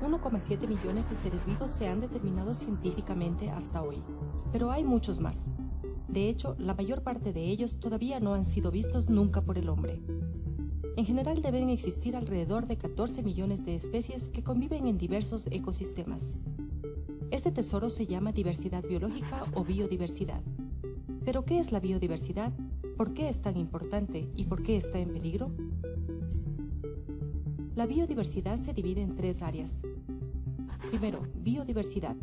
1,7 millones de seres vivos se han determinado científicamente hasta hoy, pero hay muchos más. De hecho, la mayor parte de ellos todavía no han sido vistos nunca por el hombre. En general deben existir alrededor de 14 millones de especies que conviven en diversos ecosistemas. Este tesoro se llama diversidad biológica o biodiversidad. ¿Pero qué es la biodiversidad? ¿Por qué es tan importante y por qué está en peligro? La biodiversidad se divide en tres áreas. Primero, biodiversidad,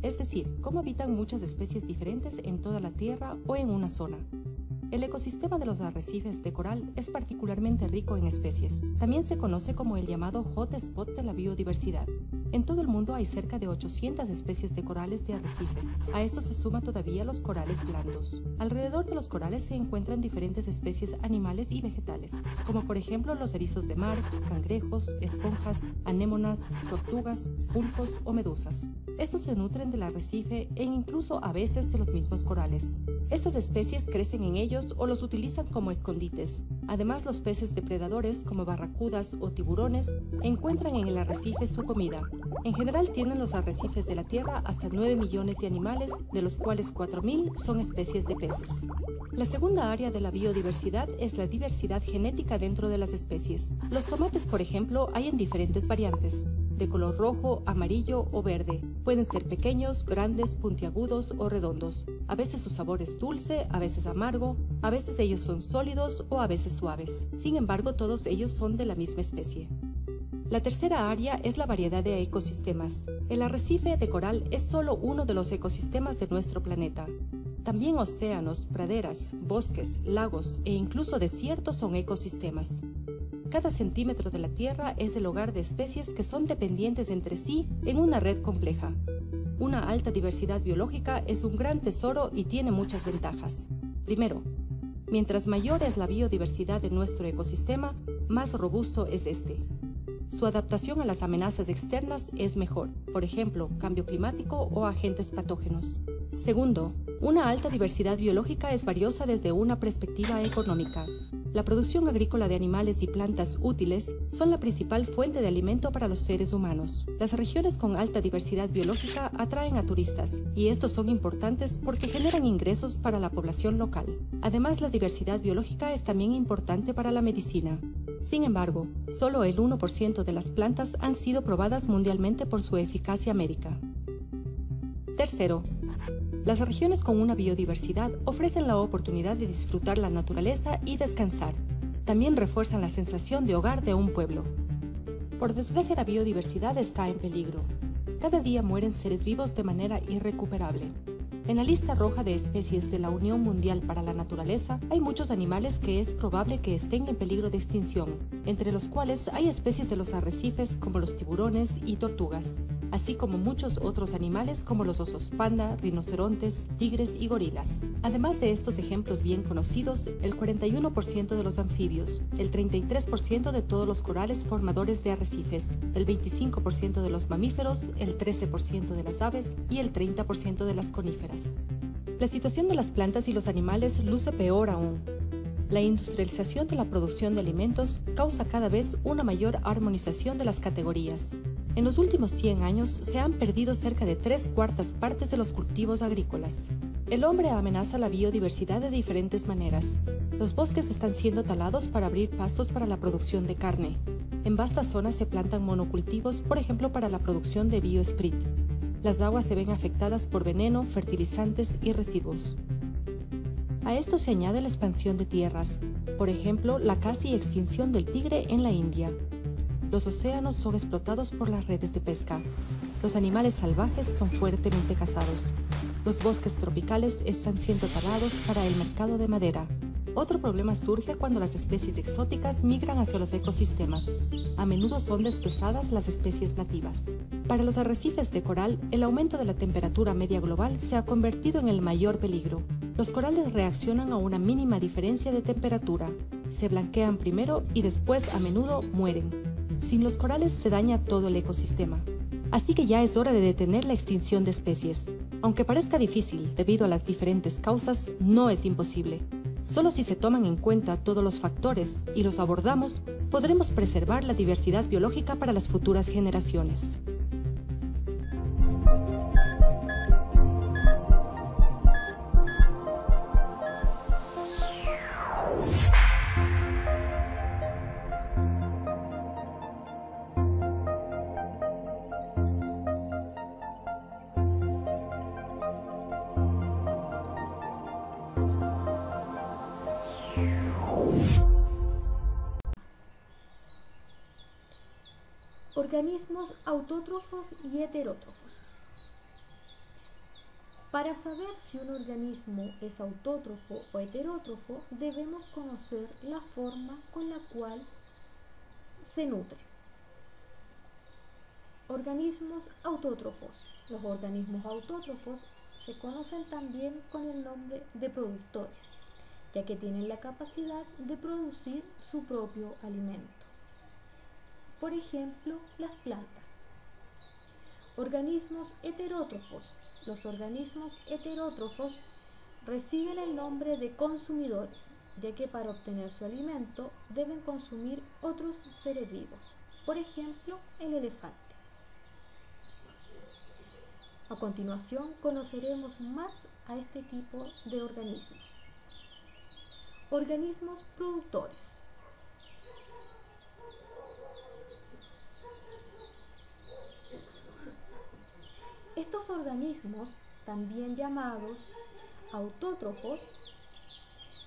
es decir, cómo habitan muchas especies diferentes en toda la Tierra o en una zona. El ecosistema de los arrecifes de coral es particularmente rico en especies. También se conoce como el llamado hotspot de la biodiversidad. En todo el mundo hay cerca de 800 especies de corales de arrecifes. A esto se suma todavía los corales blandos. Alrededor de los corales se encuentran diferentes especies animales y vegetales, como por ejemplo los erizos de mar, cangrejos, esponjas, anémonas, tortugas, pulpos o medusas. Estos se nutren del arrecife e incluso a veces de los mismos corales. Estas especies crecen en ellos o los utilizan como escondites. Además, los peces depredadores como barracudas o tiburones encuentran en el arrecife su comida. En general tienen los arrecifes de la Tierra hasta 9 millones de animales, de los cuales 4.000 son especies de peces. La segunda área de la biodiversidad es la diversidad genética dentro de las especies. Los tomates, por ejemplo, hay en diferentes variantes, de color rojo, amarillo o verde. Pueden ser pequeños, grandes, puntiagudos o redondos. A veces su sabor es dulce, a veces amargo, a veces ellos son sólidos o a veces suaves. Sin embargo, todos ellos son de la misma especie. La tercera área es la variedad de ecosistemas. El arrecife de coral es solo uno de los ecosistemas de nuestro planeta. También océanos, praderas, bosques, lagos e incluso desiertos son ecosistemas. Cada centímetro de la Tierra es el hogar de especies que son dependientes entre sí en una red compleja. Una alta diversidad biológica es un gran tesoro y tiene muchas ventajas. Primero, mientras mayor es la biodiversidad de nuestro ecosistema, más robusto es este. Su adaptación a las amenazas externas es mejor, por ejemplo, cambio climático o agentes patógenos. Segundo, una alta diversidad biológica es valiosa desde una perspectiva económica. La producción agrícola de animales y plantas útiles son la principal fuente de alimento para los seres humanos. Las regiones con alta diversidad biológica atraen a turistas, y estos son importantes porque generan ingresos para la población local. Además, la diversidad biológica es también importante para la medicina. Sin embargo, solo el 1% de las plantas han sido probadas mundialmente por su eficacia médica. Tercero, las regiones con una biodiversidad ofrecen la oportunidad de disfrutar la naturaleza y descansar. También refuerzan la sensación de hogar de un pueblo. Por desgracia, la biodiversidad está en peligro. Cada día mueren seres vivos de manera irrecuperable. En la lista roja de especies de la Unión Mundial para la Naturaleza hay muchos animales que es probable que estén en peligro de extinción, entre los cuales hay especies de los arrecifes como los tiburones y tortugas, así como muchos otros animales como los osos panda, rinocerontes, tigres y gorilas. Además de estos ejemplos bien conocidos, el 41% de los anfibios, el 33% de todos los corales formadores de arrecifes, el 25% de los mamíferos, el 13% de las aves y el 30% de las coníferas. La situación de las plantas y los animales luce peor aún. La industrialización de la producción de alimentos causa cada vez una mayor armonización de las categorías. En los últimos 100 años se han perdido cerca de 3/4 partes de los cultivos agrícolas. El hombre amenaza la biodiversidad de diferentes maneras. Los bosques están siendo talados para abrir pastos para la producción de carne. En vastas zonas se plantan monocultivos, por ejemplo, para la producción de bioesprit. Las aguas se ven afectadas por veneno, fertilizantes y residuos. A esto se añade la expansión de tierras, por ejemplo, la casi extinción del tigre en la India. Los océanos son explotados por las redes de pesca. Los animales salvajes son fuertemente cazados. Los bosques tropicales están siendo talados para el mercado de madera. Otro problema surge cuando las especies exóticas migran hacia los ecosistemas. A menudo son desplazadas las especies nativas. Para los arrecifes de coral, el aumento de la temperatura media global se ha convertido en el mayor peligro. Los corales reaccionan a una mínima diferencia de temperatura. Se blanquean primero y después a menudo mueren. Sin los corales se daña todo el ecosistema. Así que ya es hora de detener la extinción de especies. Aunque parezca difícil debido a las diferentes causas, no es imposible. Solo si se toman en cuenta todos los factores y los abordamos, podremos preservar la diversidad biológica para las futuras generaciones. Organismos autótrofos y heterótrofos. Para saber si un organismo es autótrofo o heterótrofo, debemos conocer la forma con la cual se nutre. Organismos autótrofos. Los organismos autótrofos se conocen también con el nombre de productores, ya que tienen la capacidad de producir su propio alimento. Por ejemplo, las plantas. Organismos heterótrofos. Los organismos heterótrofos reciben el nombre de consumidores, ya que para obtener su alimento deben consumir otros seres vivos. Por ejemplo, el elefante. A continuación, conoceremos más a este tipo de organismos. Organismos productores. Estos organismos, también llamados autótrofos,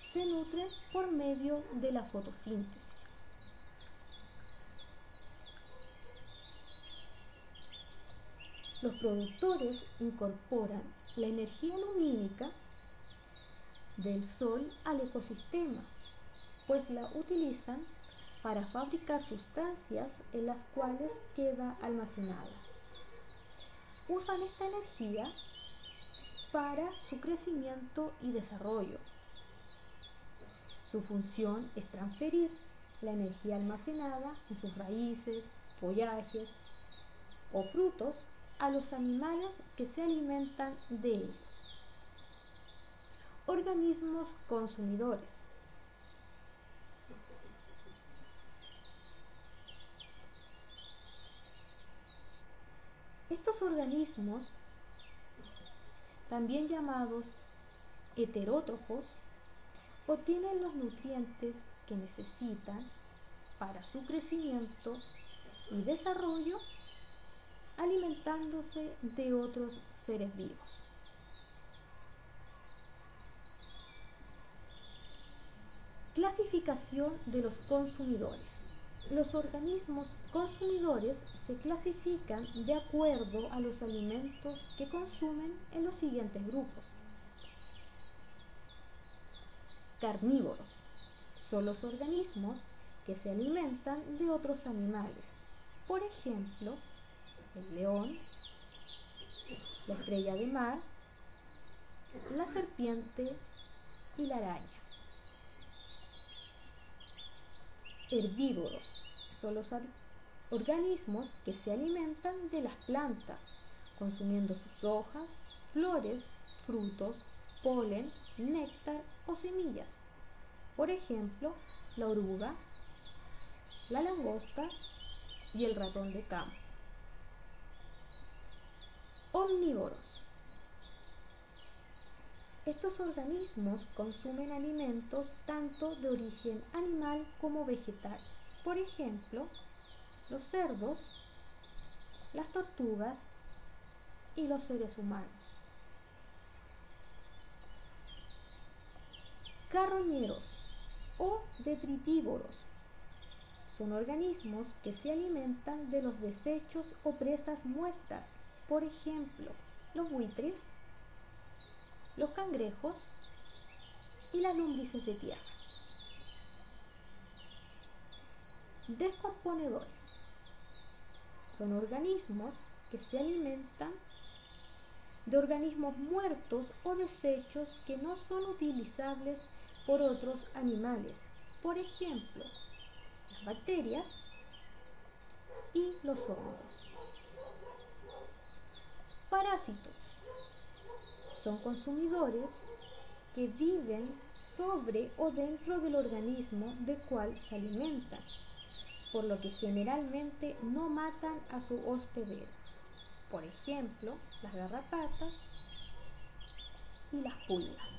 se nutren por medio de la fotosíntesis. Los productores incorporan la energía lumínica del sol al ecosistema, pues la utilizan para fabricar sustancias en las cuales queda almacenada. Usan esta energía para su crecimiento y desarrollo. Su función es transferir la energía almacenada en sus raíces, follajes o frutos a los animales que se alimentan de ellos. Organismos consumidores. Estos organismos, también llamados heterótrofos, obtienen los nutrientes que necesitan para su crecimiento y desarrollo, alimentándose de otros seres vivos. Clasificación de los consumidores. Los organismos consumidores se clasifican de acuerdo a los alimentos que consumen en los siguientes grupos. Carnívoros. Son los organismos que se alimentan de otros animales. Por ejemplo, el león, la estrella de mar, la serpiente y la araña. Herbívoros son los organismos que se alimentan de las plantas, consumiendo sus hojas, flores, frutos, polen, néctar o semillas. Por ejemplo, la oruga, la langosta y el ratón de campo. Omnívoros. Estos organismos consumen alimentos tanto de origen animal como vegetal. Por ejemplo, los cerdos, las tortugas y los seres humanos. Carroñeros o detritívoros son organismos que se alimentan de los desechos o presas muertas. Por ejemplo, los buitres, los cangrejos y las lombrices de tierra. Descomponedores son organismos que se alimentan de organismos muertos o desechos que no son utilizables por otros animales. Por ejemplo, las bacterias y los hongos. Parásitos son consumidores que viven sobre o dentro del organismo del cual se alimentan. por lo que generalmente no matan a su hospedero. Por ejemplo, las garrapatas y las pulgas.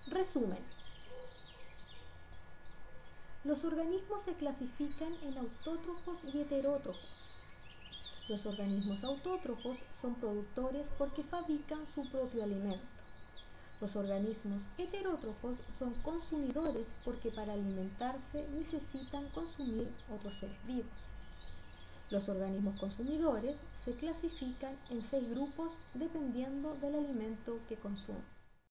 Resumen. Los organismos se clasifican en autótrofos y heterótrofos. Los organismos autótrofos son productores porque fabrican su propio alimento. Los organismos heterótrofos son consumidores porque para alimentarse necesitan consumir otros seres vivos. Los organismos consumidores se clasifican en 6 grupos dependiendo del alimento que consumen.